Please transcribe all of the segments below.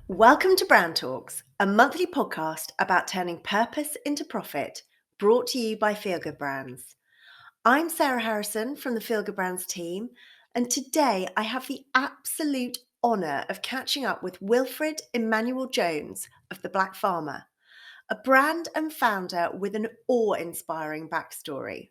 Welcome to Brand Talks, a monthly podcast about turning purpose into profit, brought to you by Feel Good Brands. I'm Sarah Harrison from the Feel Good Brands team, and today I have the absolute honour of catching up with Wilfred Emmanuel-Jones of The Black Farmer, a brand and founder with an awe-inspiring backstory.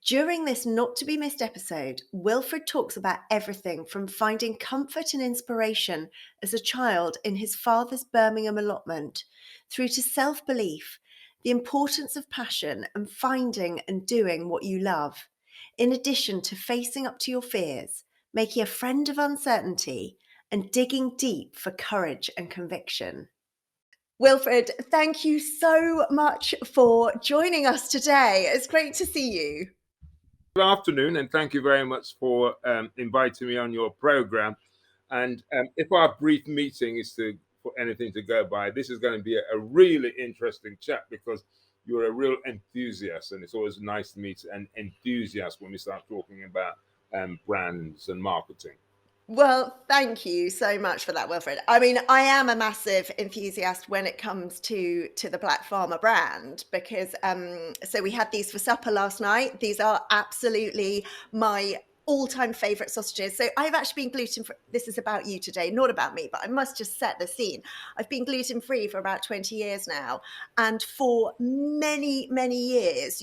During this not to be missed episode, Wilfred talks about everything from finding comfort and inspiration as a child in his father's Birmingham allotment, through to self-belief, the importance of passion and finding and doing what you love, in addition to facing up to your fears, making a friend of uncertainty, and digging deep for courage and conviction. Wilfred, thank you so much for joining us today. It's great to see you. Good afternoon, and thank you very much for inviting me on your program. And if our brief meeting is for anything to go by, this is going to be a really interesting chat because you're a real enthusiast, and it's always nice to meet an enthusiast when we start talking about brands and marketing. Well, thank you so much for that, Wilfred. I mean, I am a massive enthusiast when it comes to the Black Farmer brand because so we had these for supper last night. These are absolutely my all-time favorite sausages. So I've actually been gluten-free. This is about you today, not about me, but I must just set the scene. I've been gluten-free for about 20 years now, and for many years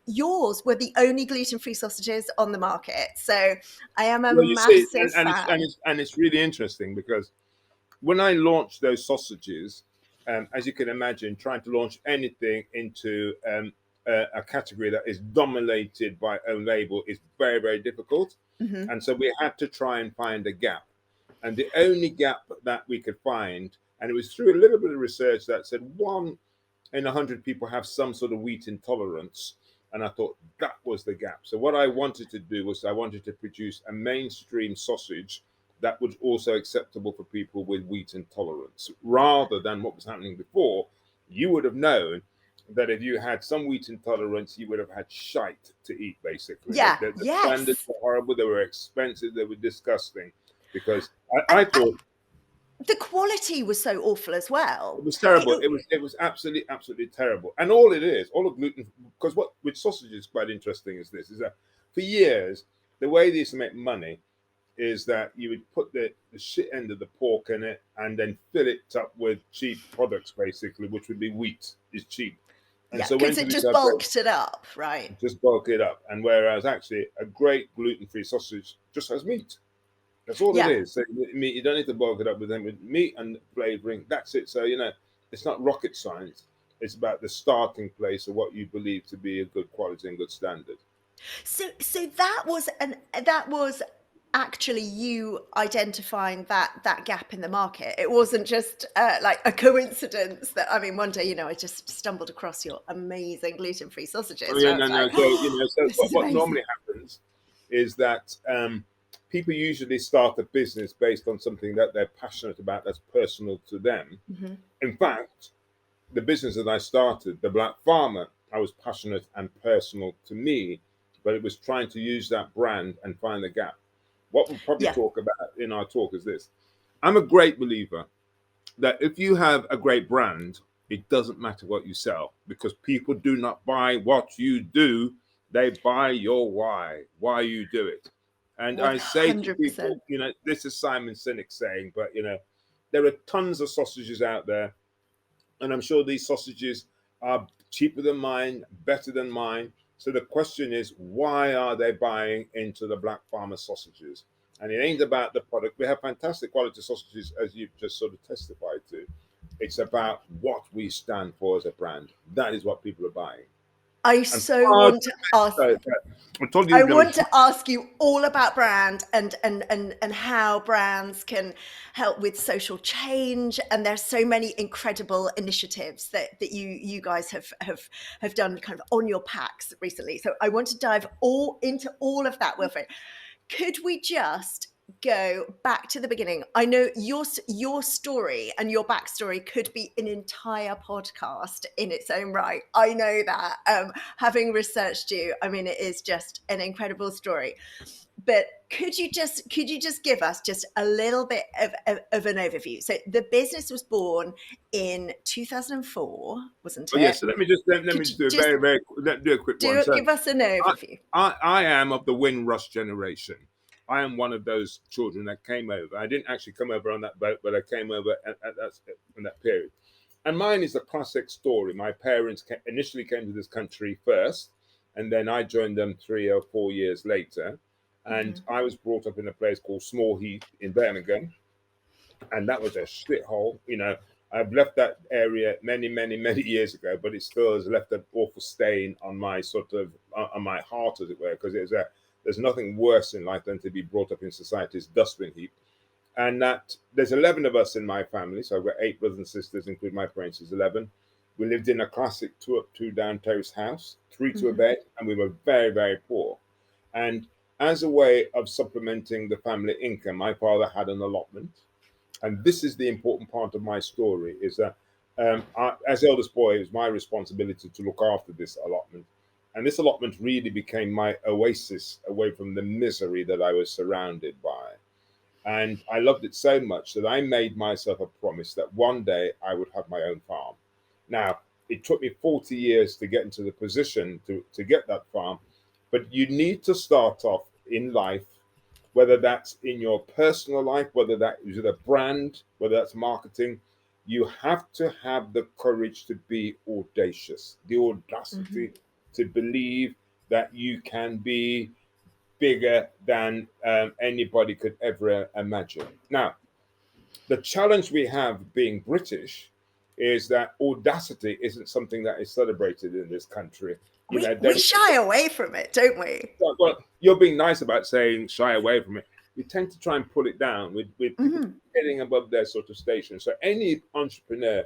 yours were the only gluten-free sausages on the market. So I am a Well, you see, massive fan. it's really interesting because when I launched those sausages, as you can imagine, trying to launch anything into a category that is dominated by own label is very difficult. Mhm. And so we had to try and find a gap. And the only gap that we could find, and it was through a little bit of research that said 1 in 100 people have some sort of wheat intolerance. And I thought that was the gap. So what I wanted to do was I wanted to produce a mainstream sausage that was also acceptable for people with wheat intolerance, rather than what was happening before. You would have known that if you had some wheat intolerance, you would have had shite to eat, basically. Yeah, The standards yes. were horrible, they were expensive, they were disgusting, because And I thought the quality was so awful as it well. was terrible. It was absolutely terrible. And all of gluten, because what with sausage is quite interesting is that for years, the way they used to make money is that you would put the shit end of the pork in it and then fill it up with cheap products, basically, which would be wheat is cheap. And Yeah, so when because it people just start bulked it up, right? just bulk it up. And whereas actually a great gluten-free sausage just has meat. That's all it Yeah. is. So meat, you don't need to bulk it up with meat and flavoring. That's it. So it's not rocket science. It's about the starting place of what you believe to be a good quality and good standard. So that was actually you identifying that gap in the market. It wasn't just like a coincidence that, I mean, one day, I just stumbled across your amazing gluten-free sausages, Oh and yeah, I was no. like, So oh, so this is what amazing. normally happens is that people usually start a business based on something that they're passionate about, that's personal to them. Mhm. In fact, the business that I started, the Black Farmer, I was passionate and personal to me, but it was trying to use that brand and find the gap. What we'll probably Yeah. talk about in our talk is this. I'm a great believer that if you have a great brand, it doesn't matter what you sell because people do not buy what you do, they buy your why you do it. And I say to people, 100%. this is Simon Sinek saying, but there are tons of sausages out there, and I'm sure these sausages are cheaper than mine, better than mine. So the question is, why are they buying into the Black Farmer sausages? And it ain't about the product. We have fantastic quality sausages, as you've just sort of testified to. It's about what we stand for as a brand. That is what people are buying. I And so far want to ask I told you I you've never. want to ask you all about brand and how brands can help with social change. And there's so many incredible initiatives that you guys have done kind of on your packs recently. So I want to dive all into all of that, Wilfred. Could we just go back to the beginning? I know your story and your backstory could be an entire podcast in its own right. I know that. Having researched you, I mean, it is just an incredible story. but could you just give us just a little bit of an overview? So the business was born in 2004, wasn't Oh yes, it? so let me just Could you do a just do a quick one. So give us an I, overview? I am of the Windrush generation. I am one of those children that came over. I didn't actually come over on that boat, but I came over at that in that period. And mine is a classic story. My parents initially came to this country first, and then I joined them 3 or 4 years later. And I was brought up in a place called Small Heath in Birmingham, and that was a shithole. I've left that area many years ago, but it still has left an awful stain on my on my heart, as it were, because there's nothing worse in life than to be brought up in society's dustbin heap. And that there's 11 of us in my family, so I've got 8 brothers and sisters, including my parents, is 11. We lived in a classic two-up, two-down terrace house, three to a bed, and we were very poor. And as a way of supplementing the family income, my father had an allotment. And this is the important part of my story, is that as eldest boy, it was my responsibility to look after this allotment. And this allotment really became my oasis away from the misery that I was surrounded by. And I loved it so much that I made myself a promise that one day I would have my own farm. Now, it took me 40 years to get into the position to get that farm, but you need to start off in life, whether that's in your personal life, whether that is with a brand, whether that's marketing. You have to have the courage to be audacious, the audacity to believe that you can be bigger than anybody could ever imagine. Now, the challenge we have being British is that audacity isn't something that is celebrated in this country. We shy away from it, don't we? Well, you're being nice about saying shy away from it. We tend to try and pull it down with people getting above their sort of station. So any entrepreneur,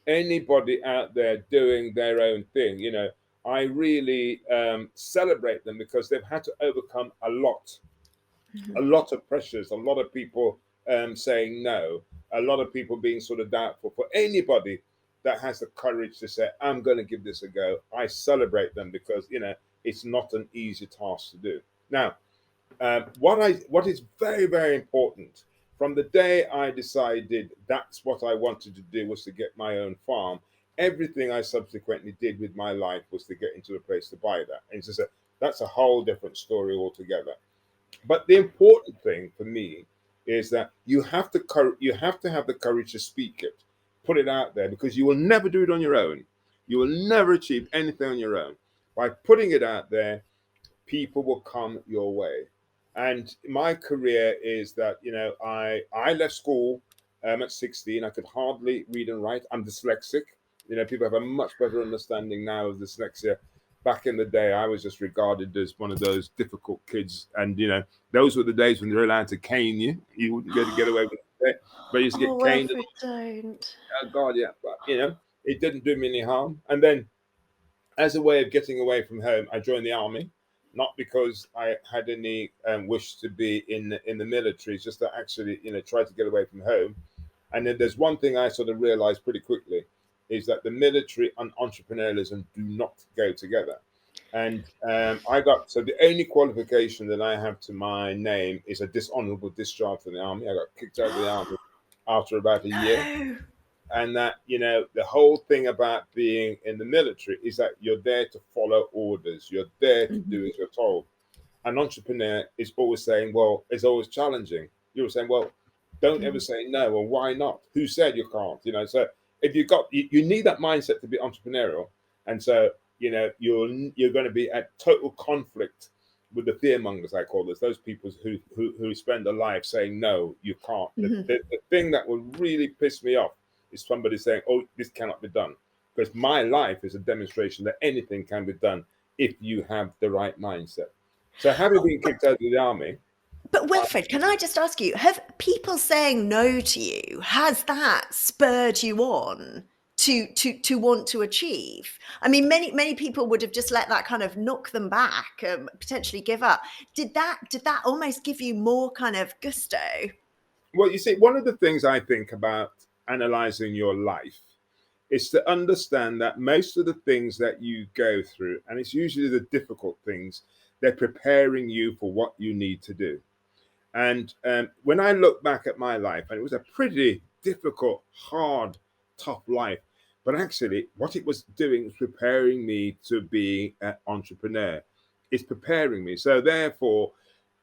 anybody out there doing their own thing, I really celebrate them because they've had to overcome a lot of pressures, a lot of people saying no, a lot of people being sort of doubtful. For anybody that has the courage to say, I'm going to give this a go, I celebrate them because, it's not an easy task to do. Now, what is very important from the day I decided that's what I wanted to do was to get my own farm. Everything I subsequently did with my life was to get into a place to buy that. And that's a whole different story altogether. But the important thing for me is that you have to have the courage to speak it, put it out there, because you will never do it on your own. You will never achieve anything on your own. By putting it out there, people will come your way. And my career is that I left school at 16. I could hardly read and write. I'm dyslexic. People have a much better understanding now of dyslexia. Back in the day, I was just regarded as one of those difficult kids, and those were the days when they were allowed to cane you. You wouldn't get away with it, but you used to get caned. Wilfred, don't. Oh God, yeah, but it didn't do me any harm. And then, as a way of getting away from home, I joined the army, not because I had any wish to be in the military, it's just to actually try to get away from home. And then there's one thing I sort of realized pretty quickly is that the military and entrepreneurialism do not go together. And the only qualification that I have to my name is a dishonorable discharge from the army. I got kicked out of the army after about a year. No. And that the whole thing about being in the military is that you're there to follow orders, you're there to do as you're told. An entrepreneur is always saying, well, it's always challenging. You're saying, well, don't ever say no, or why not, who said you can't, so if you need that mindset to be entrepreneurial. And so you're going to be at total conflict with the fear mongers, I call this, those people who spend a life saying no, you can't. The thing that would really piss me off is somebody saying, oh, this cannot be done, because my life is a demonstration that anything can be done if you have the right mindset. So having been kicked out of the army. But Wilfred, can I just ask you, have people saying no to you, has that spurred you on to want to achieve? I mean, many people would have just let that kind of knock them back, potentially give up. Did that almost give you more kind of gusto? Well, you see, one of the things I think about analyzing your life is to understand that most of the things that you go through, and it's usually the difficult things, They're preparing you for what you need to do. And when I look back at my life, and it was a pretty difficult, hard, tough life, but actually, what it was doing was preparing me to be an entrepreneur. It's preparing me. So therefore,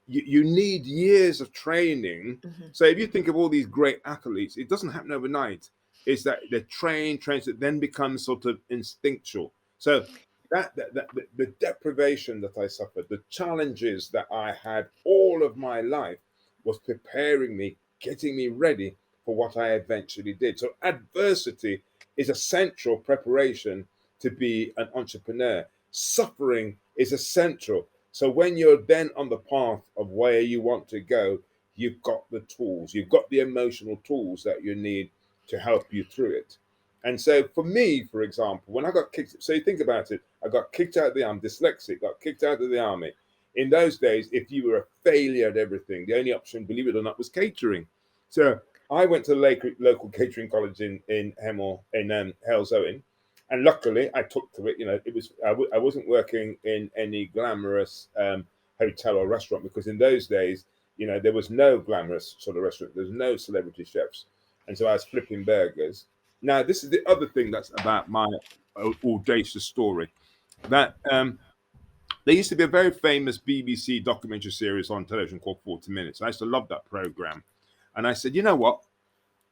you need years of training. Mhm. So if you think of all these great athletes, it doesn't happen overnight. It's that they train, that then becomes sort of instinctual. So the deprivation that I suffered, the challenges that I had all of my life was preparing me, getting me ready for what I eventually did. So adversity is a central preparation to be an entrepreneur. Suffering is essential. So when you're then on the path of where you want to go, you've got the tools, you've got the emotional tools that you need to help you through it. And so for me, for example, when I got kicked, so you think about it, I got kicked out of the army, dyslexic, got kicked out of the army. In those days, if you were a failure at everything, the only option, believe it or not, was catering. So I went to the local catering college in Hemel, in Halesowen, and luckily I took to it. You know, it was I wasn't working in any glamorous hotel or restaurant, because in those days, you know, there was no glamorous sort of restaurant. There's no celebrity chefs, and so I was flipping burgers. Now, this is the other thing that's about my audacious story. That there used to be a very famous BBC documentary series on television called 40 Minutes. I used to love that program. And I said, you know what?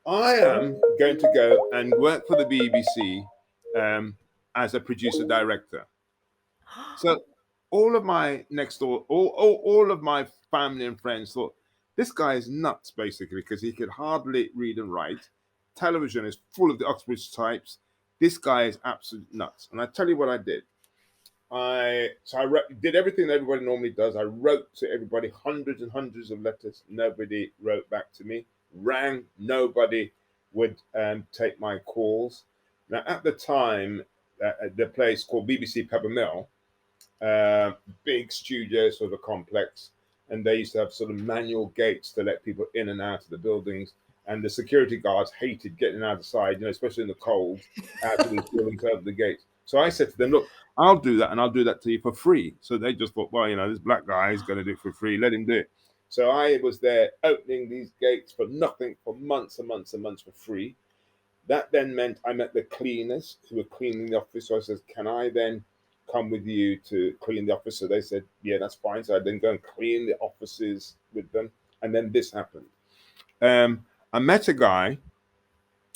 I am going to go and work for the BBC as a producer director. So all of my next door, all of my family and friends thought, this guy is nuts, basically, because he could hardly read and write. Television is full of the Oxbridge types. This guy is absolute nuts. And I tell you what I did. Did everything that everybody normally does. I wrote to everybody hundreds and hundreds of letters. Nobody wrote back to me. Rang. Nobody would take my calls. Now at the time, the place called BBC Pebble Mill, big studio sort of complex, and they used to have sort of manual gates to let people in and out of the buildings. And the security guards hated getting outside, you know, especially in the cold, out of these buildings, over the gates. So I said to them, look, I'll do that, and I'll do that to you for free. So they just thought, well, you know, this black guy is going to do it for free. Let him do it. So I was there opening these gates for nothing for months and months and months for free. That then meant I met the cleaners who were cleaning the office. So I said, can I then come with you to clean the office? So they said, yeah, that's fine. So I then go and clean the offices with them. And then this happened. I met a guy,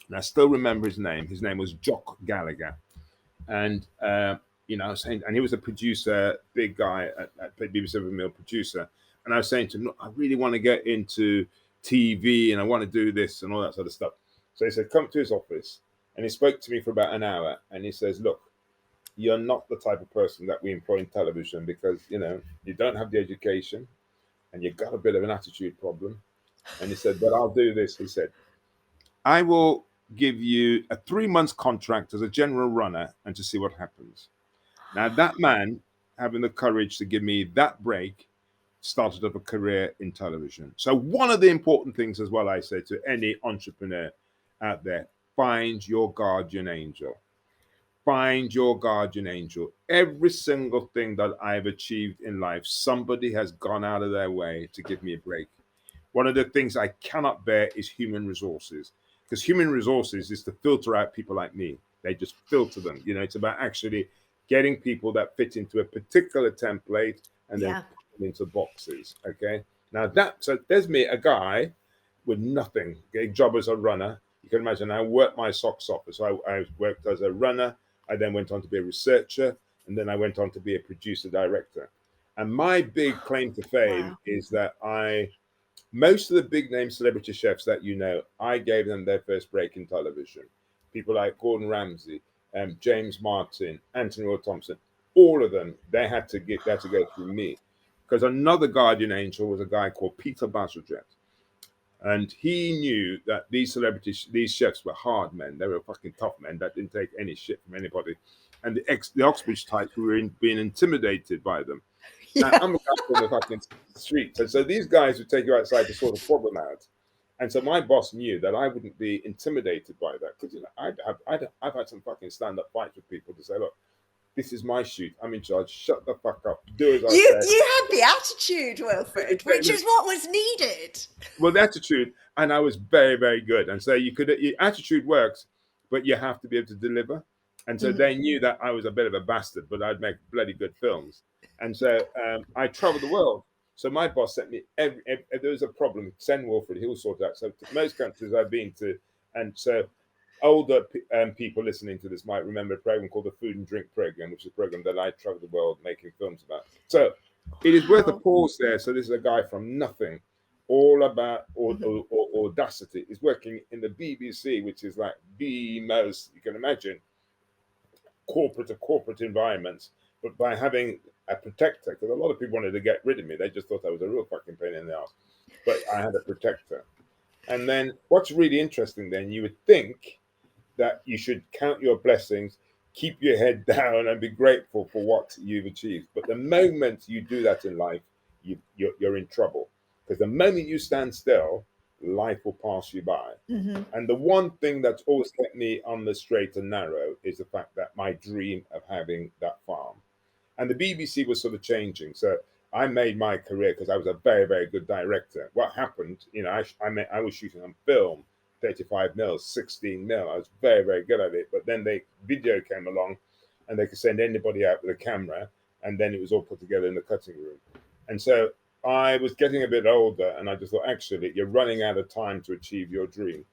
and I still remember his name. His name was Jock Gallagher. And you know, I was saying, and he was a producer, big guy at BBC Mill, producer. And I was saying to him, look, I really want to get into TV, and I want to do this and all that sort of stuff. So he said, come to his office, and he spoke to me for about an hour, and he says, look, you're not the type of person that we employ in television, because you know you don't have the education, and you've got a bit of an attitude problem. And he said, but I'll do this. He said, I will give you a 3 months contract as a general runner and to see what happens. Now, that man, having the courage to give me that break, started up a career in television. So, one of the important things as well, I say to any entrepreneur out there, find your guardian angel. Find your guardian angel. Every single thing that I've achieved in life, somebody has gone out of their way to give me a break. One of the things I cannot bear is human resources, because human resources is to filter out people like me. They just filter them. You know, it's about actually getting people that fit into a particular template and then Yeah. put them into boxes. Okay. Now so there's me, a guy with nothing, a job as a runner. You can imagine I worked my socks off. So I worked as a runner. I then went on to be a researcher, and then I went on to be a producer director. And my big claim to fame Wow. is that most of the big name celebrity chefs that you know, I gave them their first break in television. People like Gordon Ramsay, James Martin, Anthony Will Thompson, all of them, they had to go through me. Because another guardian angel was a guy called Peter Bazalgette. And he knew that these celebrities, these chefs were hard men. They were fucking tough men that didn't take any shit from anybody. And the Oxbridge types were being intimidated by them. Now, Yeah. I'm a guy from the fucking streets. And so these guys would take you outside to sort of problem out. And so my boss knew that I wouldn't be intimidated by that. Because, you know, I've had some fucking stand up fights with people to say, look, This is my shoot. I'm in charge. Shut the fuck up. Do as I You say. had the attitude, Wilfred, which is what was needed. Well, the attitude, and I was very, very good. And so your attitude works, but you have to be able to deliver. And so they knew that I was a bit of a bastard, but I'd make bloody good films. And so I traveled the world. So my boss sent me if there was a problem, send Wilfred, he'll sort it out. So to most countries I've been to, and so older people listening to this might remember a program called the Food and Drink Program, which is a program that I traveled the world making films about. So it is worth a Wow. pause there. So this is a guy from nothing, all about audacity. He's working in the BBC, which is like the most you can imagine corporate environments, but by having a protector, because a lot of people wanted to get rid of me, they just thought I was a real fucking pain in the ass. But I had a protector. And then what's really interesting, then you would think that you should count your blessings, keep your head down, and be grateful for what you've achieved. But the moment you do that in life, you're in trouble. Because the moment you stand still, life will pass you by. And the one thing that's always kept me on the straight and narrow is the fact that my dream of having that farm. And the BBC was sort of changing. So I made my career because I was a very, very good director. What happened, I was shooting on film, 35 mils, 16 mil. I was very, very good at it. But then video came along and they could send anybody out with a camera. And then it was all put together in the cutting room. And so I was getting a bit older and I just thought, actually, you're running out of time to achieve your dream.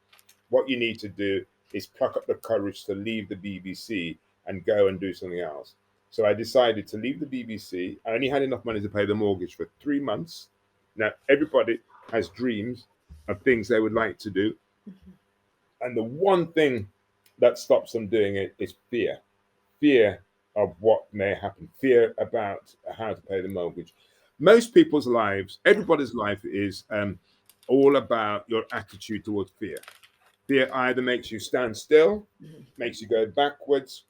What you need to do is pluck up the courage to leave the BBC and go and do something else. So I decided to leave the BBC. I only had enough money to pay the mortgage for 3 months. Now, everybody has dreams of things they would like to do. And the one thing that stops them doing it is fear of what may happen, fear about how to pay the mortgage. Most people's lives, everybody's life is all about your attitude towards fear. Fear either makes you stand still, makes you go backwards,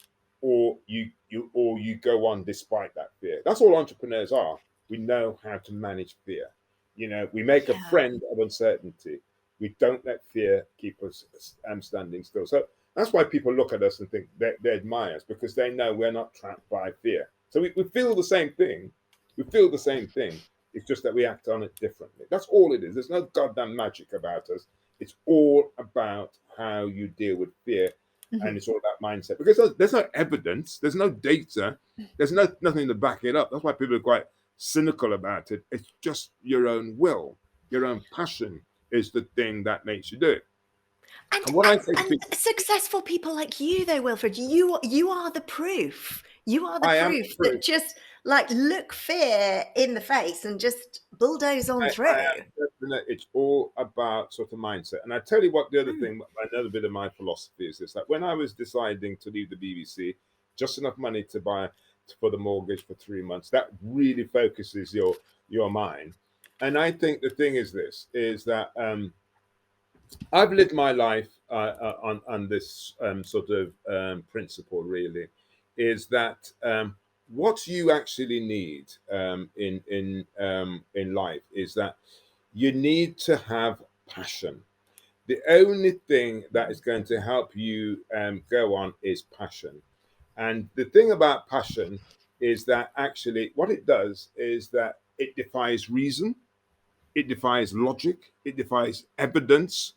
or you go on despite that fear. That's all entrepreneurs are. We know how to manage fear. We make a Yeah. friend of uncertainty. We don't let fear keep us standing still. So that's why people look at us and think they admire us, because they know we're not trapped by fear. So we feel the same thing. We feel the same thing. It's just that we act on it differently. That's all it is. There's no goddamn magic about us. It's all about how you deal with fear, and it's all about mindset. Because there's no evidence, there's no data, there's nothing to back it up. That's why people are quite cynical about it. It's just your own will, your own passion is the thing that makes you do it. And, And what I and say to and people, successful people like you, though, Wilfred, you are the proof. You are the I am proof proof. that just like look fear in the face and just bulldoze on I through. am definite. It's all about sort of mindset. And I tell you what, the other thing, another bit of my philosophy is this: that when I was deciding to leave the BBC, just enough money to buy for the mortgage for 3 months, that really focuses your mind. And I think the thing is this: is that I've lived my life on this sort of principle. Really, is that what you actually need in life is that you need to have passion. The only thing that is going to help you go on is passion. And the thing about passion is that actually what it does is that it defies reason, it defies logic, it defies evidence,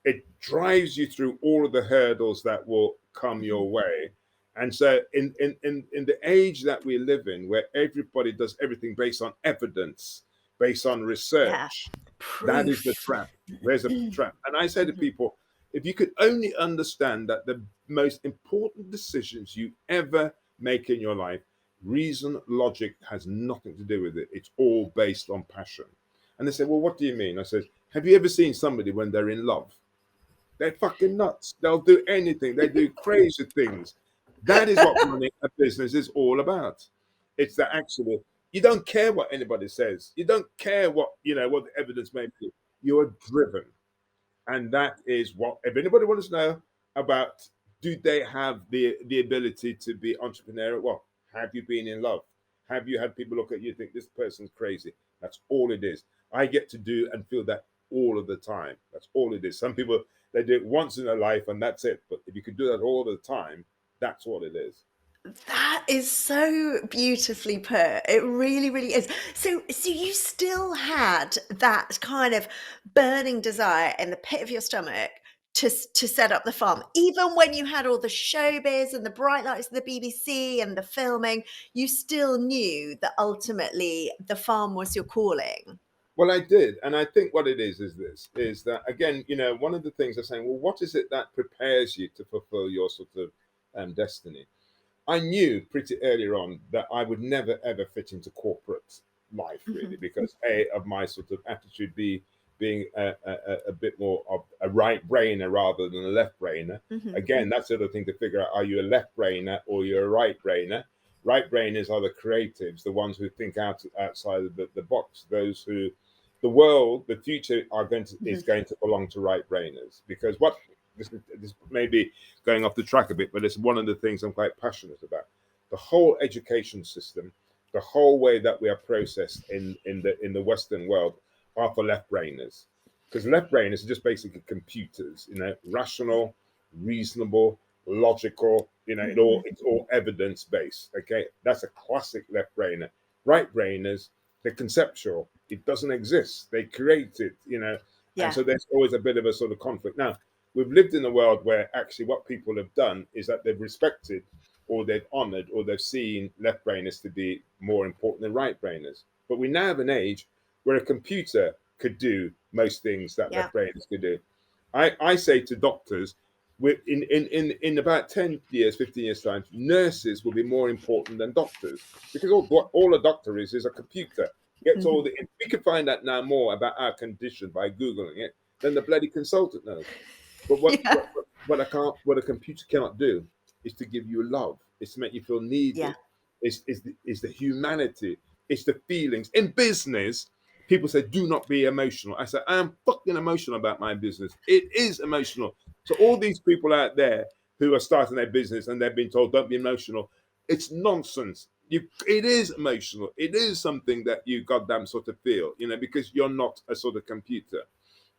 it drives you through all of the hurdles that will come your way. And so in the age that we live in, where everybody does everything based on evidence, based on Yeah, research, that is the proof. trap. There's a trap. And I say to people, if you could only understand that the most important decisions you ever make in your life, reason, logic has nothing to do with it. It's all based on passion. And they say, well, what do you mean? I said, have you ever seen somebody when they're in love? They're fucking nuts. They'll do anything. They do crazy things. That is what running a business is all about. It's that actually you don't care what anybody says. You don't care what the evidence may be. You are driven, and that is what. If anybody wants to know about, do they have the ability to be entrepreneurial? Well, have you been in love? Have you had people look at you and think this person's crazy? That's all it is. I get to do and feel that all of the time. That's all it is. Some people they do it once in their life and that's it. But if you could do that all the time, that's what it is. That is so beautifully put. It really, really is. So you still had that kind of burning desire in the pit of your stomach to set up the farm, even when you had all the showbiz and the bright lights of the BBC and the filming. You still knew that ultimately the farm was your calling. Well, I did, and I think what it is this is that again, one of the things I'm saying. Well, what is it that prepares you to fulfill your sort of destiny? I knew pretty earlier on that I would never ever fit into corporate life really, Hmm. because A, of my sort of attitude, B, being a bit more of a right brainer rather than a left brainer. Hmm. Again, that's the other thing to figure out: are you a left brainer or you're a right brainer? Right brainers are the creatives, the ones who think outside of the box. Those who, the world, the future is Hmm. going to belong to right brainers, because what this may be going off the track a bit, but it's one of the things I'm quite passionate about. The whole education system, the whole way that we are processed in the Western world are for left brainers, because left brainers are just basically computers, rational, reasonable, logical. Hmm. It's all evidence based. Okay, that's a classic left brainer. Right brainers, they're conceptual. It doesn't exist. They create it. And Yeah. so there's always a bit of a sort of conflict. Now, we've lived in a world where actually what people have done is that they've respected or they've honored or they've seen left brainers to be more important than right brainers. But we now have an age where a computer could do most things that Yeah. left brainers could do. I say to doctors, in about 10 years, 15 years time, nurses will be more important than doctors, because all a doctor is a computer. Gets all Hmm. the we can find out now more about our condition by googling it than the bloody consultant knows. But Yeah. what a computer cannot do is to give you love. It's to make you feel Yeah. needed. Is the humanity. It's the feelings. In business, people say, "Do not be emotional." I say, "I am fucking emotional about my business. It is emotional." So all these people out there who are starting their business and they've been told, "Don't be emotional," it's nonsense. It is emotional. It is something that you goddamn sort of feel, because you're not a sort of computer.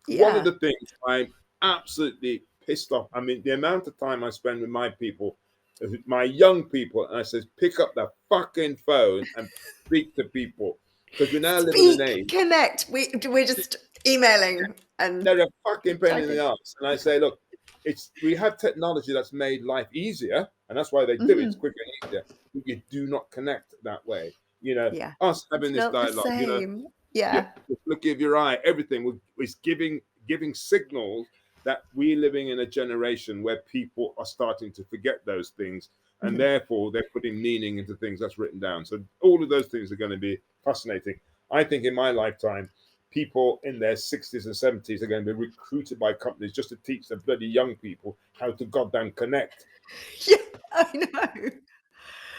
One of Yeah. the things I'm absolutely pissed off. I mean, the amount of time I spend with my people, my young people, and I says, pick up the fucking phone and speak to people, because we now live in an Speak, age. connect. We're just emailing and They're a fucking pain in typing. the ass, and I say, look, we have technology that's made life easier, and that's why they do it. It's Mhm. quicker and easier. But you do not connect that way. Yeah. Us having It's this not the dialogue. same. Yeah, Yeah. the flick of your eye, everything is giving signals that we're living in a generation where people are starting to forget those things, and Mhm. therefore they're putting meaning into things that's written down. So all of those things are going to be fascinating. I think in my lifetime, people in their 60s and 70s are going to be recruited by companies just to teach the bloody young people how to goddamn connect. Yeah, I know.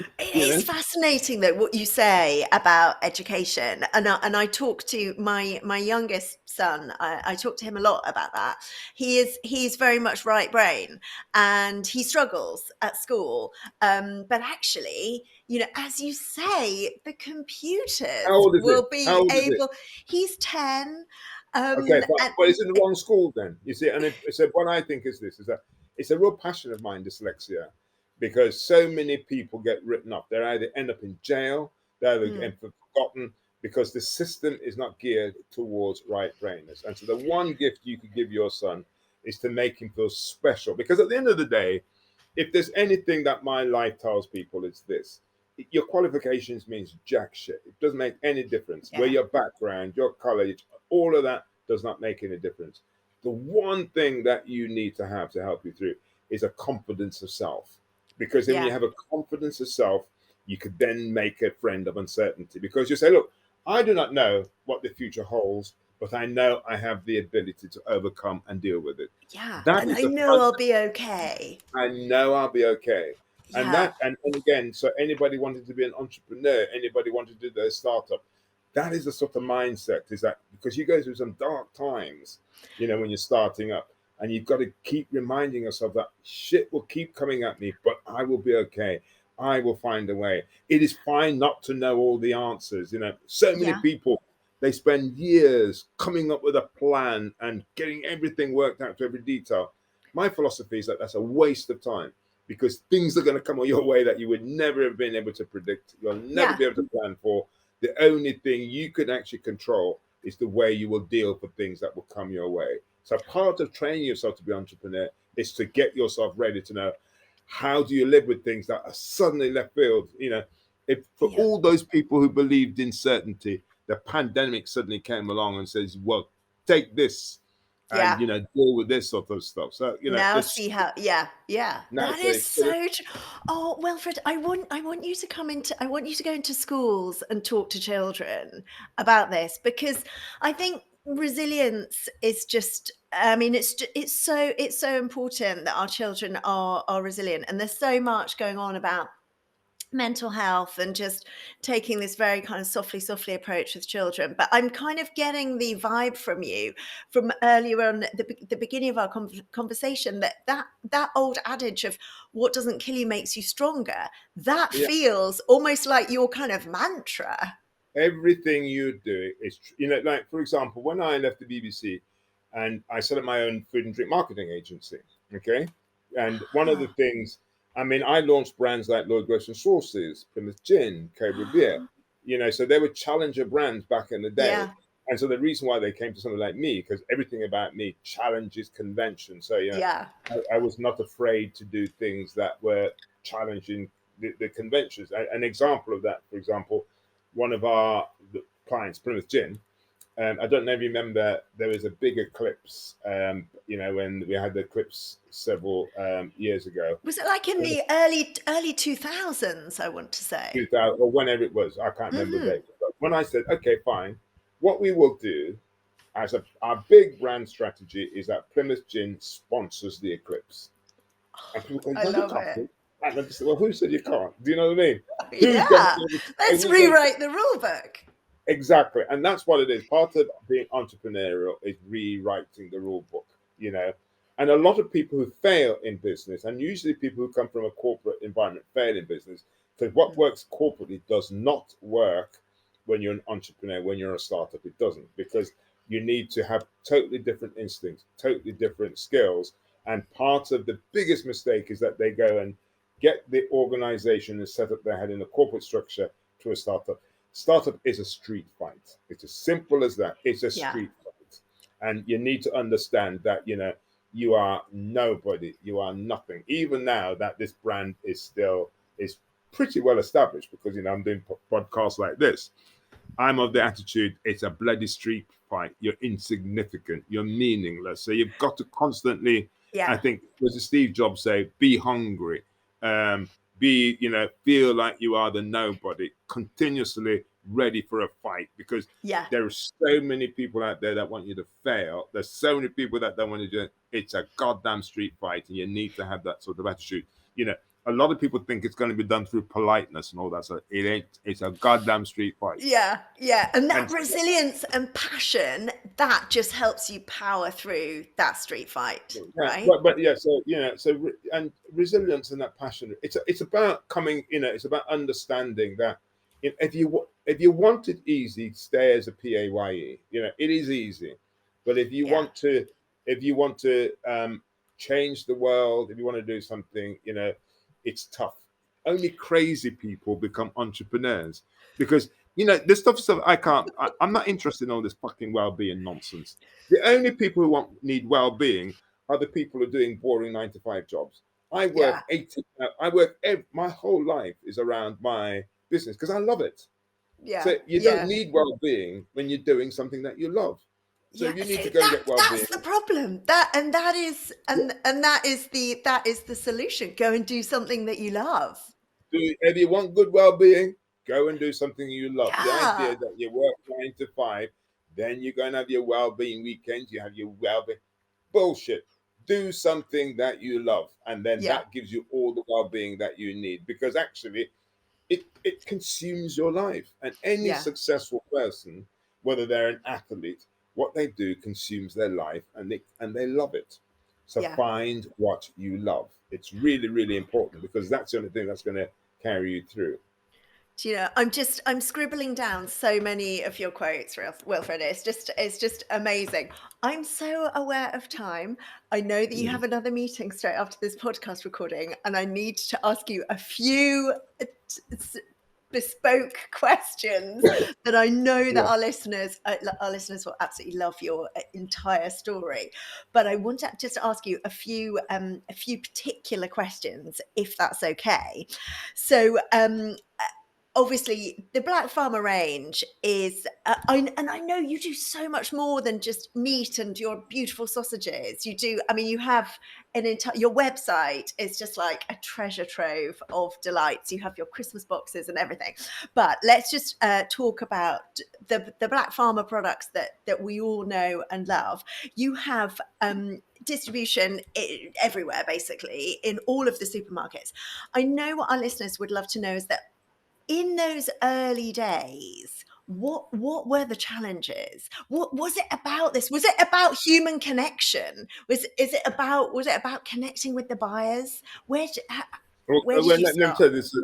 You It is know? fascinating though what you say about education, and I talk to my youngest son. I talk to him a lot about that. He's very much right brain, and he struggles at school. But actually, as you say, the How computers old is it? will How be old is it? able. He's 10, Okay, fine. and Well, it's in the wrong school then. You see, and so what I think is this: is that it's a real passion of mine, dyslexia, because so many people get written up. They either end up in jail, they either mm, get forgotten, because the system is not geared towards right brainers. And so the one gift you could give your son is to make him feel special. Because at the end of the day, if there's anything that my life tells people, it's this: your qualifications means jack shit. It doesn't make any difference where yeah, your background, your college, all of that does not make any difference. The one thing that you need to have to help you through is a confidence of self. Because when you yeah, have a confidence of self, you could then make a friend of uncertainty. Because you say, look, I do not know what the future holds, but I know I have the ability to overcome and deal with it. yeah, That and is I the know fun. I'll be okay. I know I'll be okay. And Yeah, that, and again, so anybody wanting to be an entrepreneur, anybody wanting to do their startup, that is the sort of mindset, is that because you go through some dark times, when you're starting up, and you've got to keep reminding yourself that shit will keep coming at me, but I will be okay. I will find a way. It is fine not to know all the answers. So many yeah, people, they spend years coming up with a plan and getting everything worked out to every detail. My philosophy is that that's a waste of time. because things are going to come on your way that you would never have been able to predict. You'll never Yeah. be able to plan for. The only thing you can actually control is the way you will deal with things that will come your way. So part of training yourself to be an entrepreneur is to get yourself ready to know, how do you live with things that are suddenly left field? If for Yeah. all those people who believed in certainty, the pandemic suddenly came along and says, well, take this and Yeah. deal with this sort of stuff. So Now it's see how, yeah, yeah. now That is so true. Oh, Wilfred, I want you to I want you to go into schools and talk to children about this, because I think resilience is just, I mean, it's so important that our children are resilient, and there's so much going on about mental health and just taking this very kind of softly approach with children. But I'm kind of getting the vibe from you from earlier on at the beginning of our conversation, that old adage of what doesn't kill you makes you stronger, that yeah, feels almost like your kind of mantra. everything you do is like, for example, when I left the BBC and I set up my own food and drink marketing agency. Okay. And one of the things, I mean, I launched brands like Lloyd Grocery Sauces, Plymouth Gin, Cobra Beer, so they were challenger brands back in the day. Yeah, And so the reason why they came to somebody like me, because everything about me challenges convention. So, yeah, I was not afraid to do things that were challenging the conventions. An example of that, for example, one of our clients, Plymouth Gin, I don't know if you remember, there was a big eclipse, when we had the eclipse several years ago. was it like in the early 2000s, I want to say? 2000, or whenever it was, I can't remember the Hmm. date. But when I said, okay, fine, what we will do as our big brand strategy is that Plymouth Gin sponsors the eclipse. And people go, I no, you love can't. it. And I just said, well, who said you can't? Do you know what I mean? Who's going Yeah, to let's who's going to rewrite the rule book. Exactly. And that's what it is. Part of being entrepreneurial is rewriting the rule book. And a lot of people who fail in business, and usually people who come from a corporate environment, fail in business, because what works corporately does not work when you're an entrepreneur, when you're a startup. It doesn't, because you need to have totally different instincts, totally different skills. And part of the biggest mistake is that they go and get the organization and set up their head in a corporate structure to a startup. Startup is a street fight. It's as simple as that. It's a Yeah, street fight. And you need to understand that, you are nobody, you are nothing. Even now that this brand is pretty well established, because I'm doing podcasts like this. I'm of the attitude it's a bloody street fight. You're insignificant. You're meaningless. So you've got to constantly, I yeah, think, was it Steve Jobs say, be hungry, be, feel like you are the nobody, continuously ready for a fight, because yeah, there are so many people out there that want you to fail. There's so many people that don't want you to. It's a goddamn street fight, and you need to have that sort of attitude. You know, a lot of people think it's going to be done through politeness and all that. So it ain't. It's a goddamn street fight. yeah, yeah. And that And resilience and passion, that just helps you power through that street fight, yeah, right? but yeah, so and resilience and that passion. It's about coming. It's about understanding that if you want it easy, stay as a PAYE. It is easy, but Yeah, if you want to change the world, if you want to do something, it's tough. Only crazy people become entrepreneurs, because this stuff I can't. I'm not interested in all this fucking well-being nonsense. The only people who need well-being are the people who are doing boring 9 to 5 jobs. I work yeah, 80. I work. My whole life is around my business because I love it. yeah, So you don't yeah. need well-being when you're doing something that you love. So Yeah, if you need to see, go and get well-being, that's the problem. That is, and that is the solution. Go and do something that you love. if you want good well-being, go and do something you love. The idea Yeah, that you work 9 to 5, then you're going to have your well-being weekends. You have your well-being. Bullshit. Do something that you love, and then yeah, that gives you all the well-being that you need. Because actually, it consumes your life. And any yeah, successful person, whether they're an athlete, what they do consumes their life, and they love it. So yeah. find what you love. It's really, really important, because that's the only thing that's going to carry you through. Do you know, I'm scribbling down so many of your quotes, Wilfred. It's just amazing. I'm so aware of time. I know that you have another meeting straight after this podcast recording, and I need to ask you a few bespoke questions that I know that Yeah. our listeners will absolutely love your entire story. But I want to just ask you a few particular questions, if that's okay. So obviously the Black Farmer range is and I know you do so much more than just meat and your beautiful sausages. You do, I mean, you have an entire, your website is just like a treasure trove of delights. You have your Christmas boxes and everything. But let's just talk about the Black Farmer products that we all know and love. You have distribution everywhere, basically, in all of the supermarkets. I know what our listeners would love to know is that in those early days, what were the challenges? What was it about this? Was it about human connection? Was it about connecting with the buyers? Well, Where did well, you let me start? tell you this.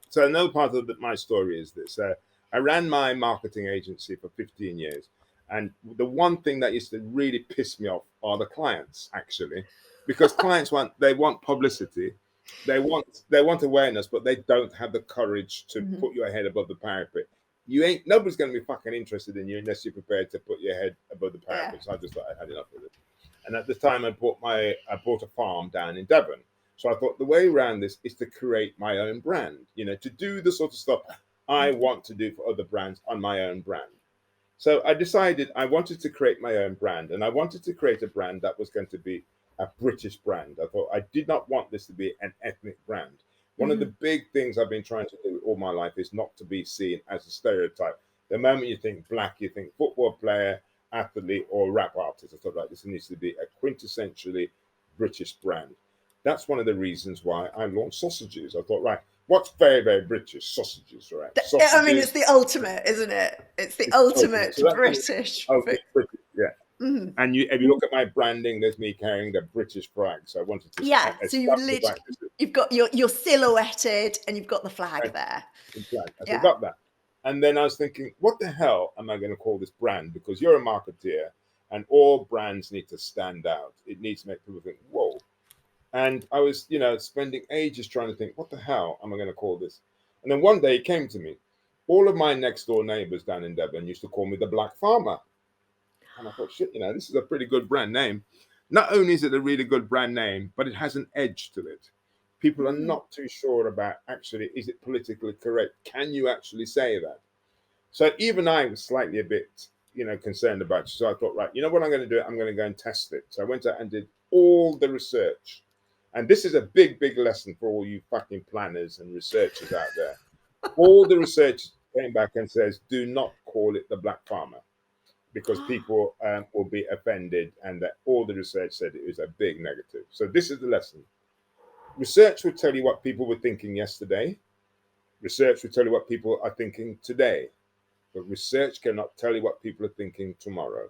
So another part of my story is this. I ran my marketing agency for 15 years. And the one thing that used to really piss me off are the clients, actually, because clients want publicity, they want awareness, but they don't have the courage to Mhm. put your head above the parapet. Nobody's going to be fucking interested in you unless you're prepared to put your head above the Yeah. parapet. So I just thought I had enough of it. And at the time, I bought a farm down in Devon. So I thought the way around this is to create my own brand, to do the sort of stuff I want to do for other brands on my own brand. So I decided I wanted to create my own brand, and I wanted to create a brand that was going to be a British brand. I thought I did not want this to be an ethnic brand. One of the big things I've been trying to do all my life is not to be seen as a stereotype. The moment you think black, you think football player, athlete, or rap artist. I thought, like, this needs to be a quintessentially British brand. That's one of the reasons why I launched sausages. I thought, right, what's very, very British? Sausages, right? I mean, it's Sausages. the ultimate, isn't it? It's the It's ultimate. ultimate So that's something. British. Oh, it's British, yeah. Mhm. And if you look at my branding, there's me carrying the British flag. So I wanted to Yeah. So establish the fact that you've got your silhouetted, and you've got the flag there. it's flag. I said, Yeah. got that. And then I was thinking, what the hell am I going to call this brand? Because you're a marketeer, and all brands need to stand out. It needs to make people think, whoa. And I was, spending ages trying to think, what the hell am I going to call this? And then one day it came to me. All of my next door neighbors down in Devon used to call me the Black Farmer. And I thought, shit, this is a pretty good brand name. Not only is it a really good brand name, but it has an edge to it. People are not too sure about actually, is it politically correct? Can you actually say that? So even I was slightly a bit, concerned about it. So I thought, right, you know what I'm going to do? I'm going to go and test it. So I went out and did all the research. And this is a big, big lesson for all you fucking planners and researchers out there. All the research came back and says, do not call it the Black Farmer, because people will be offended, and that all the research said it was a big negative. So this is the lesson. Research will tell you what people were thinking yesterday. Research will tell you what people are thinking today. But research cannot tell you what people are thinking tomorrow.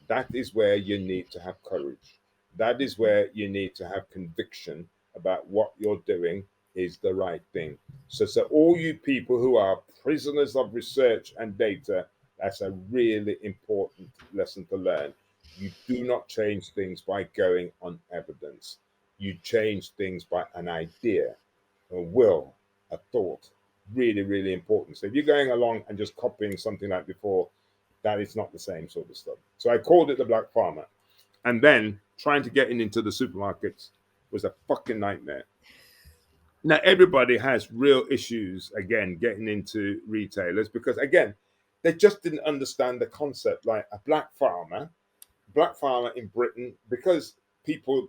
That is where you need to have courage. That is where you need to have conviction about what you're doing is the right thing. So all you people who are prisoners of research and data, that's a really important lesson to learn. You do not change things by going on evidence. You change things by an idea, a will, a thought. Really, really important. So if you're going along and just copying something like before, that is not the same sort of stuff. So I called it the Black Farmer. And then trying to get into the supermarkets was a fucking nightmare. Now, everybody has real issues, again, getting into retailers because, again, they just didn't understand the concept. Like a black farmer in Britain, because people,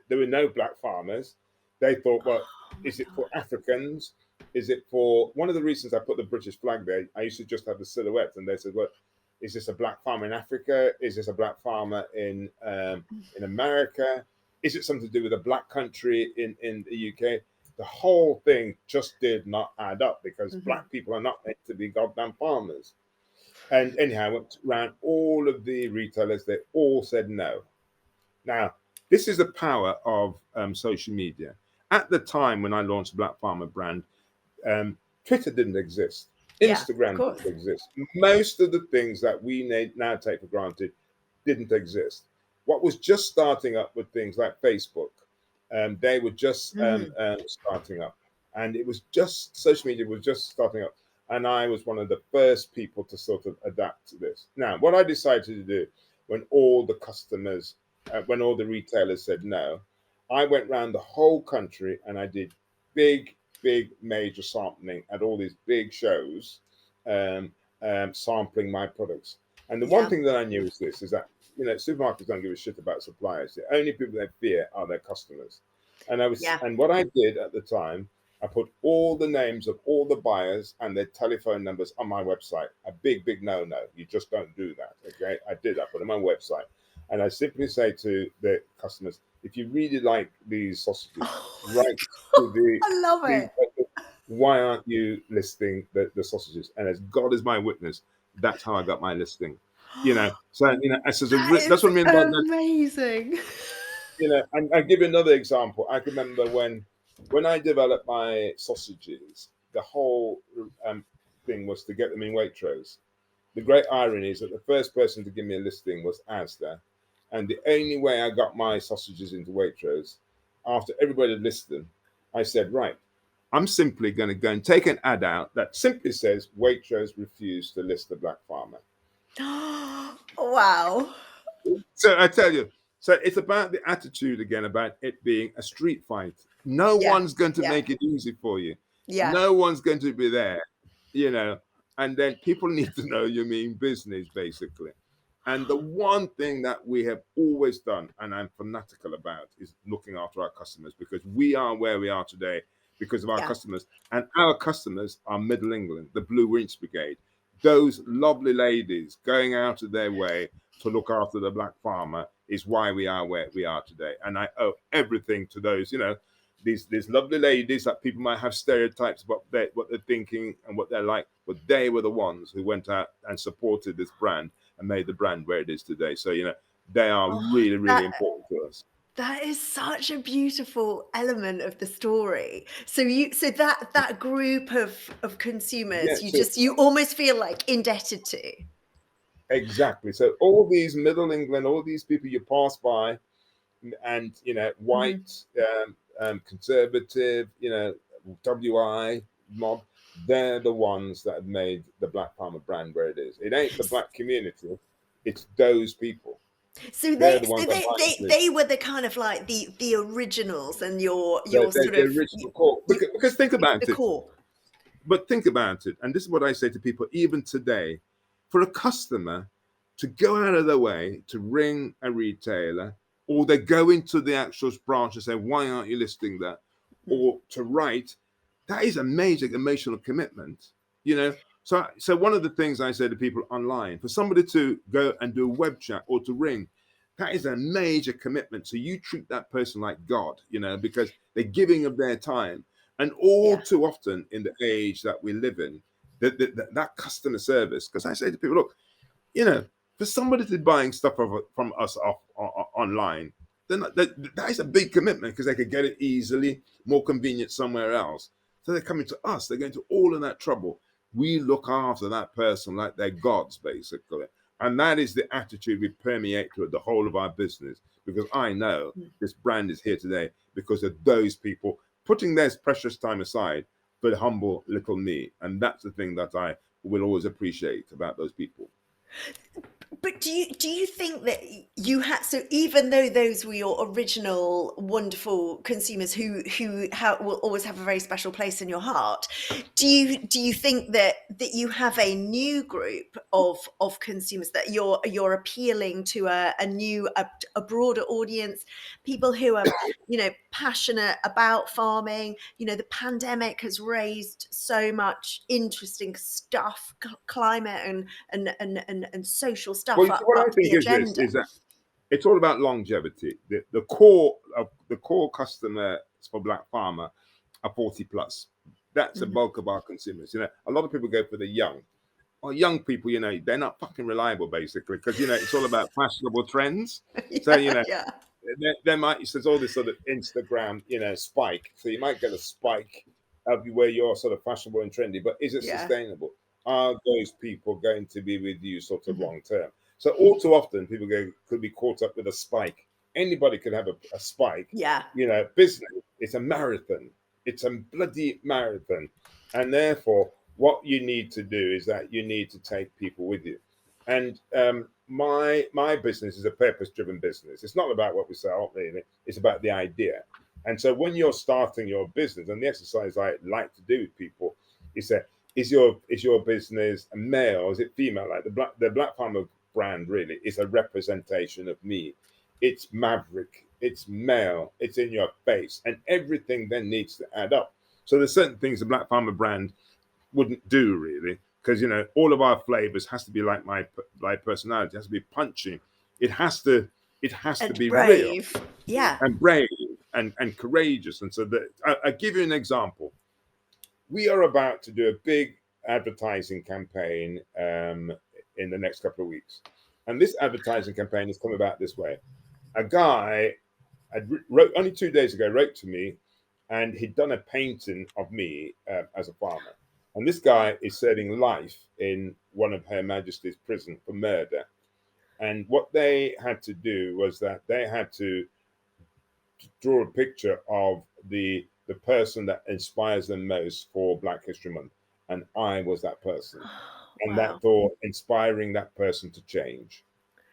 there were no black farmers, they thought, well, Oh my is it for God. Africans? Is it for one of the reasons I put the British flag there? I used to just have the silhouette, and they said, well, is this a black farmer in Africa? Is this a black farmer in America? Is it something to do with a black country in the UK? The whole thing just did not add up because black people are not meant to be goddamn farmers. And anyhow, I went around all of the retailers, they all said no. Now, this is the power of social media. At the time when I launched the Black Farmer brand, um, Twitter didn't exist. Yeah, of Instagram course. didn't exist. Most of the things that we now take for granted didn't exist. What was just starting up with things like Facebook, they were just Mhm. starting up, and it was just social media was just starting up, and I was one of the first people to sort of adapt to this. Now, what I decided to do when all the customers, when all the retailers said no, I went around the whole country and I did big major sampling at all these big shows, um, sampling my products. And the one Yeah, thing that I knew is that supermarkets don't give a shit about suppliers. The only people they fear are their customers. yeah. And what I did at the time, I put all the names of all the buyers and their telephone numbers on my website. A big no. You just don't do that. Okay, I did. I put them on my website, and I simply say to the customers, if you really like these sausages, Oh my write to God, I love the it. why aren't you listing the sausages? And as God is my witness, that's how I got my listing. So That that's is what I mean by that. amazing. And I give you another example. I can remember when I developed my sausages, the whole thing was to get them in Waitrose. The great irony is that the first person to give me a listing was Asda, and the only way I got my sausages into Waitrose, after everybody had listed them, I said, right, I'm simply going to go and take an ad out that simply says Waitrose refused to list the Black Farmer. Wow. So I tell you, so it's about the attitude again, about it being a street fight. No Yeah, one's going to yeah, make it easy for you. yeah. No one's going to be there, you know. And then people need to know you mean business, basically. And the one thing that we have always done, and I'm fanatical about, is looking after our customers, because we are where we are today because of our Yeah. customers. And our customers are Middle England, the Blue Rinse Brigade. Those lovely ladies going out of their way to look after the black farmer is why we are where we are today. And I owe everything to those, these lovely ladies that people might have stereotypes about what they're thinking and what they're like, but they were the ones who went out and supported this brand and made the brand where it is today. So, they are Oh, really that important to us. that is such a beautiful element of the story. So that group of Yeah, consumers, so you almost feel like indebted to. exactly. So all these Middle England, all these people you pass by, and Mhm. white, conservative, WI mob, they're the ones that have made the Black Palmer brand where it is. It ain't the black community, it's those people. So They're they the ones so that they buy they into it. they were the kind of like the originals and The, your the, sort the of original core. you, Because think the about it. core. But think about it. And this is what I say to people even today. For a customer to go out of their way to ring a retailer, or they go into the actual branch and say, why aren't you listing that? Mm. Or to write, that is a major emotional commitment, you know. So one of the things I say to people online, for somebody to go and do a web chat or to ring, that is a major commitment. So you treat that person like God, because they're giving of their time. And all Yeah. too often in the age that we live in, that customer service, because I say to people, look, for somebody to buying stuff from us online, then that is a big commitment because they could get it easily, more convenient somewhere else. So they're coming to us. They're going to all of that trouble. We look after that person like they're gods, basically. And that is the attitude we permeate through the whole of our business. Because I know Mm. this brand is here today because of those people putting their precious time aside for the humble little me. And that's the thing that I will always appreciate about those people. But do you think that you had, so even though those were your original wonderful consumers who will always have a very special place in your heart, do you think that you have a new group of consumers that you're appealing to a broader audience, people who are passionate about farming? The pandemic has raised so much interesting stuff, climate and social Well, stuff you see, up what I up think the is this: agenda. is that it's all about longevity. The core customer for Black Farmer are 40 plus. That's the Mhm. bulk of our consumers. A lot of people go for the young. Or young people, they're not fucking reliable, basically, because it's all about fashionable trends. So Yeah, yeah. there might there's all this sort of Instagram, spike. So you might get a spike, where you're sort of fashionable and trendy, but is it Yeah. sustainable? Are those people going to be with you sort of Mhm. long term? So all too often, people could be caught up with a spike. Anybody could have a spike. Yeah. Business, it's a marathon. It's a bloody marathon. And therefore, what you need to do is that you need to take people with you. And my business is a purpose-driven business. It's not about what we sell, really. It's about the idea. And so when you're starting your business, and the exercise I like to do with people is that is your business a male? Is it female? Like the Black Farmer brand really is a representation of me. It's maverick, it's male, it's in your face, and everything then needs to add up. So there's certain things the Black Farmer brand wouldn't do really, because all of our flavors has to be like my personality. It has to be punchy. It has to And be real brave. Yeah. and brave and courageous. And so I give you an example. We are about to do a big advertising campaign in the next couple of weeks. And this advertising campaign has come about this way. A guy wrote only 2 days ago, wrote to me, and he'd done a painting of me as a farmer. And this guy is serving life in one of Her Majesty's prison for murder. And what they had to do was that they had to draw a picture of the person that inspires them most for Black History Month, and I was that person, and Wow. that for inspiring that person to change.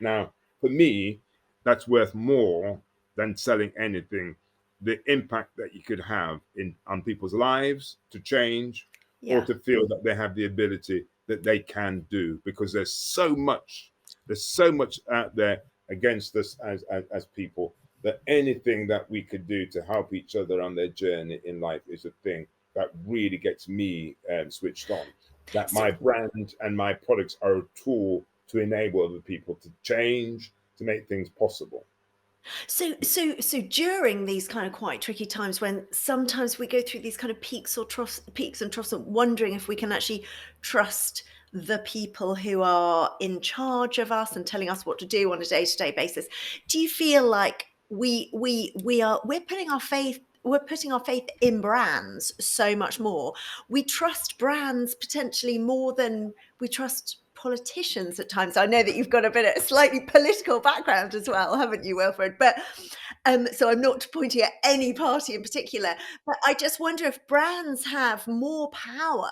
Now, for me, that's worth more than selling anything. The impact that you could have in on people's lives to change, or Yeah. to feel that they have the ability that they can do, because there's so much out there against us as people, that anything that we could do to help each other on their journey in life is a thing that really gets me switched on. That So my brand and my products are a tool to enable other people to change, to make things possible. So during these kind of quite tricky times when sometimes we go through these kind of peaks and troughs, and wondering if we can actually trust the people who are in charge of us and telling us what to do on a day-to-day basis, do you feel like we're putting our faith in brands so much more? We trust brands potentially more than we trust politicians at times. I know that you've got a slightly political background as well, haven't you, Wilfred? But so I'm not pointing at any party in particular, but I just wonder if brands have more power.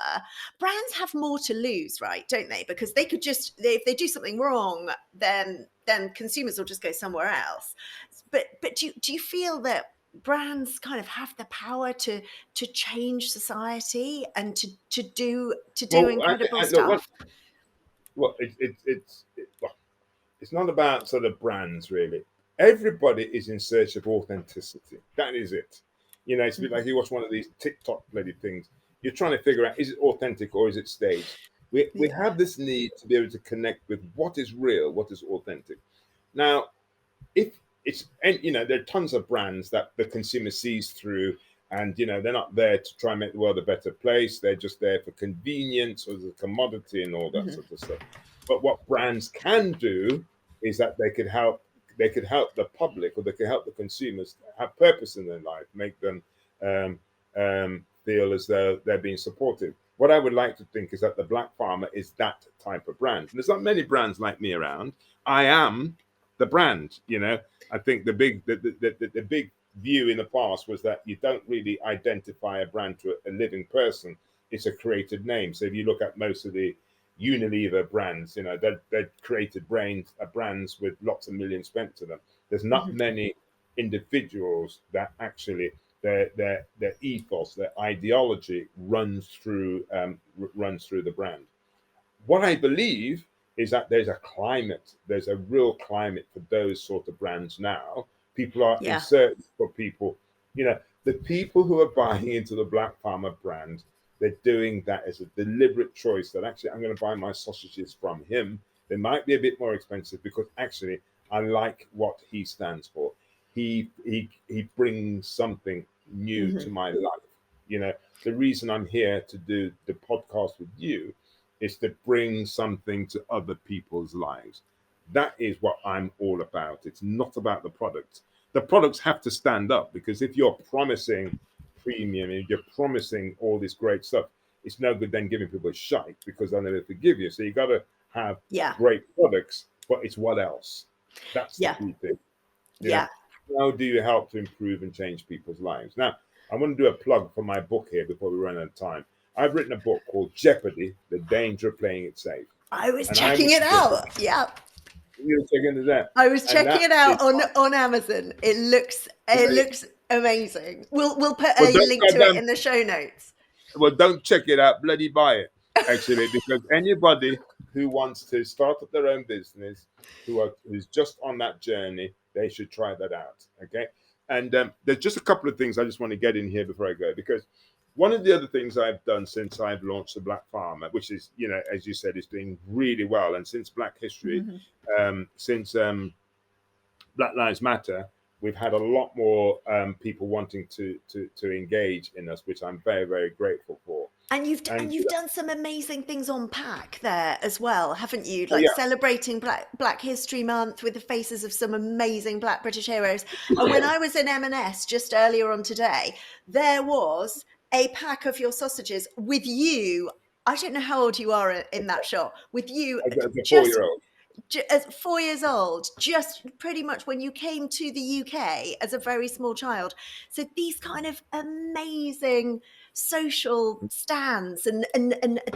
Brands have more to lose, right? Don't they? Because they could if they do something wrong, then consumers will just go somewhere else. But do you feel that brands kind of have the power to change society and to do Well, incredible look, stuff? well, it's not about sort of brands really. Everybody is in search of authenticity. That is it. It's a bit like Mhm. you watch one of these TikTok bloody things. You're trying to figure out, is it authentic or is it staged? We Yeah. have this need to be able to connect with what is real, what is authentic. Now, if it's, and there are tons of brands that the consumer sees through, and they're not there to try and make the world a better place. They're just there for convenience or as a commodity and all that Mhm. sort of stuff. But what brands can do is that they could help the public, or they could help the consumers have purpose in their life, make them um, feel as though they're being supported. What I would like to think is that the Black Farmer is that type of brand. And there's not many brands like me around. I am the brand. I think the big view in the past was that you don't really identify a brand to a living person. It's a created name. So if you look at most of the Unilever brands, they're created brands with lots of millions spent to them. There's not Mhm. many individuals that actually their ethos, their ideology runs through the brand. What I believe is that there's a real climate for those sort of brands now. People are in Yeah. search for people, the people who are buying into the Black Farmer brand, they're doing that as a deliberate choice that actually I'm going to buy my sausages from him. They might be a bit more expensive because actually I like what he stands for. He brings something new to Mhm. my life. The reason I'm here to do the podcast with you is to bring something to other people's lives. That is what I'm all about. It's not about the products. The products have to stand up, because if you're promising premium and you're promising all this great stuff, it's no good then giving people shite because they'll never forgive you. So you got to have Yeah. great products, but it's what else? That's the Yeah. key thing. You know, Yeah. how do you help to improve and change people's lives? Now, I want to do a plug for my book here before we run out of time. I've written a book called Jeopardy: The Danger of Playing It Safe, I was and I checking would it suggest that out. Yeah. you check into that, I was and checking that it is out on Amazon. It looks amazing. We'll put well, a don't link to it goddamn in the show notes. well, don't check it out, bloody buy it, actually, because anybody who wants to start up their own business, who's just on that journey, they should try that out. Okay, and there's just a couple of things I just want to get in here before I go, because one of the other things I've done since I've launched the Black Farmer, which is, as you said, is doing really well, and since Black History, since Black Lives Matter, we've had a lot more people wanting to engage in us, which I'm very, very grateful for. And you've And and you've done some amazing things on Pack there as well, haven't you? oh Like yeah, celebrating Black History Month with the faces of some amazing Black British heroes. And when I was in M&S just earlier on today, there was a pack of your sausages with you. I don't know how old you are in that shot. With you, as a just 4-year-old. as 4 years old, just pretty much when you came to the UK as a very small child. So these kind of amazing social stands and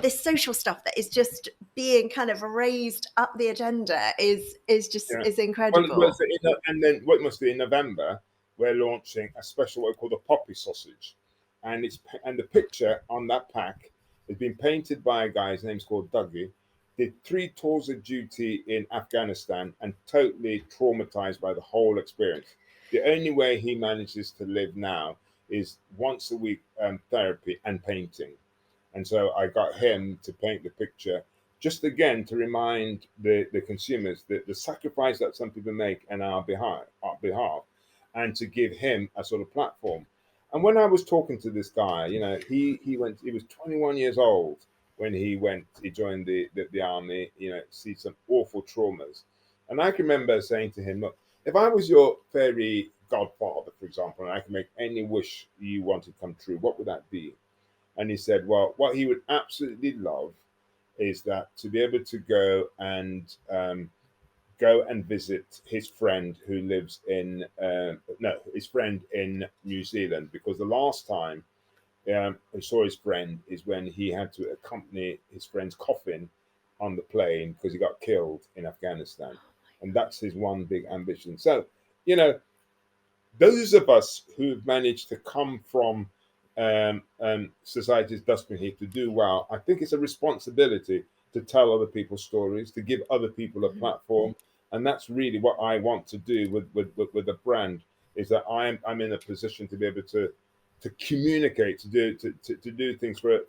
this social stuff that is just being kind of raised up the agenda is just Yeah. is Well, incredible. so and then what must be in November, we're launching a special what we call the poppy sausage, and the picture on that pack has been painted by a guy. His name's called Dougie. Did 3 tours of duty in Afghanistan and totally traumatized by the whole experience. The only way he manages to live now is once a week therapy and painting. And so I got him to paint the picture just again to remind the consumers that the sacrifice that some people make on our behalf, and to give him a sort of platform. And when I was talking to this guy, he was 21 years old when he joined the army, see some awful traumas. And I can remember saying to him, look, if I was your fairy godfather, for example, and I could make any wish you wanted come true, what would that be? And he said, well, what he would absolutely love is that to be able to go and visit his friend who lives in no, his friend in New Zealand, because the last time he saw his friend is when he had to accompany his friend's coffin on the plane because he got killed in Afghanistan, and that's his one big ambition. So, you know, those of us who've managed to come from society's dustbin heap to do well, I think it's a responsibility to tell other people's stories, to give other people a platform, and that's really what I want to do with the brand. Is that I'm in a position to be able to communicate, to do things for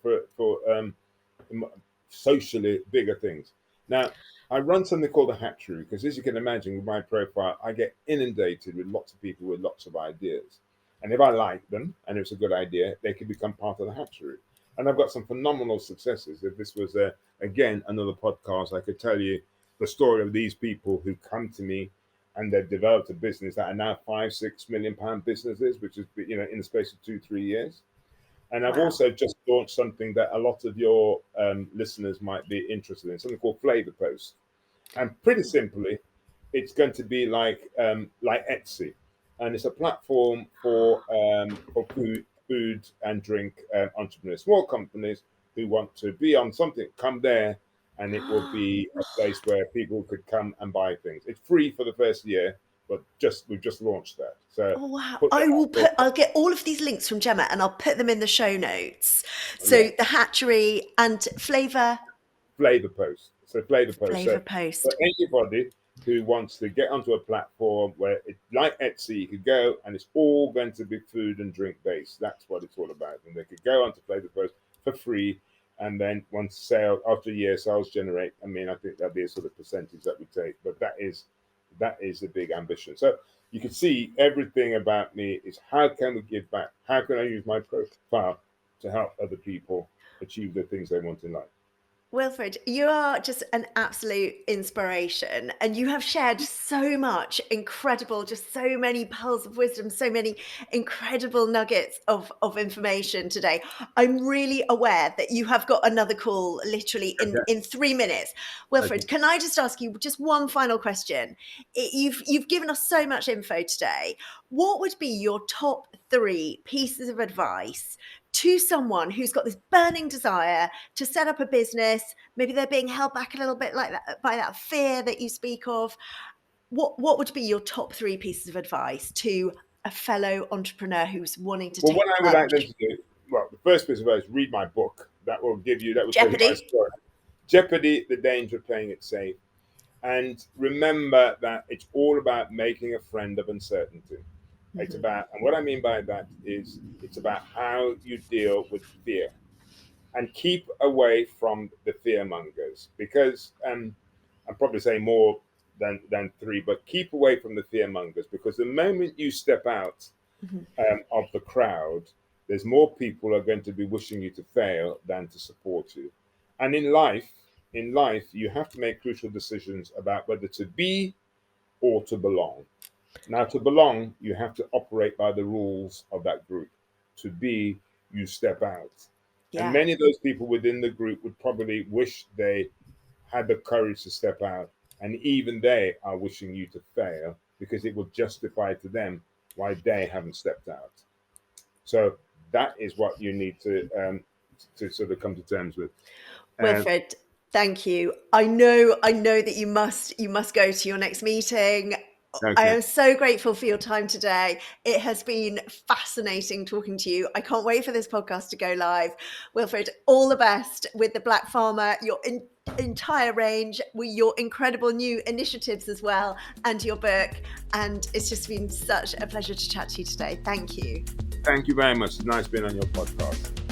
socially bigger things. Now, I run something called a hatchery because, as you can imagine, with my profile, I get inundated with lots of people with lots of ideas. And if I like them and it's a good idea, they can become part of the hatchery. And I've got some phenomenal successes. If this was, again, another podcast, I could tell you the story of these people who come to me and they've developed a business that are now 5, 6 million pound businesses, which is, in the space of 2, 3 years. And I've Wow. also just launched something that a lot of your listeners might be interested in, something called Flavor Post. And pretty simply, it's going to be like Etsy, and it's a platform for food and drink entrepreneurs, small companies who want to be on something. Come there, and it will be a place where people could come and buy things. It's free for the first year, but we've just launched that. So Oh wow. put that out there. I'll get all of these links from Gemma and I'll put them in the show notes. Yeah. So the hatchery and Flavor Post. So Flavor Post. flavor So for post. anybody who wants to get onto a platform where it, like Etsy, you could go and it's all going to be food and drink based. That's what it's all about. And they could go onto Flavor Post for free. And then once after a year sales generate, I mean, I think that'd be a sort of percentage that we take. But that is a big ambition. So you can see everything about me is how can we give back? How can I use my profile to help other people achieve the things they want in life? Wilfred, you are just an absolute inspiration, and you have shared so much incredible, just so many pearls of wisdom, so many incredible nuggets of information today. I'm really aware that you have got another call literally Okay. in 3 minutes. Okay. Wilfred, can I just ask you just one final question? You've given us so much info today. What would be your top 3 pieces of advice to someone who's got this burning desire to set up a business? Maybe they're being held back a little bit like that by that fear that you speak of. What would be your top 3 pieces of advice to a fellow entrepreneur who's wanting to Well, take what I the would like them plunge? to do, well, the first piece of advice: read my book. That will tell you my Jeopardy. story. Jeopardy: The Danger of Playing It Safe. And remember that it's all about making a friend of uncertainty. It's Mhm. about, and what I mean by that is, it's about how you deal with fear and keep away from the fear mongers. Because I'm probably saying more than 3, but keep away from the fear mongers, because the moment you step out Mhm. of the crowd, there's more people are going to be wishing you to fail than to support you. And in life, you have to make crucial decisions about whether to be or to belong. Now, to belong, you have to operate by the rules of that group. To be, you step out. And Yeah. many of those people within the group would probably wish they had the courage to step out. And even they are wishing you to fail, because it will justify to them why they haven't stepped out. So that is what you need to sort of come to terms with. Um, Wilfred, thank you. I know that you must go to your next meeting. I okay. am so grateful for your time today. It has been fascinating talking to you. I can't wait for this podcast to go live. Wilfred, all the best with the Black Farmer, your entire range, with your incredible new initiatives as well, and your book. And it's just been such a pleasure to chat to you today. Thank you. Thank you very much. It's nice being on your podcast.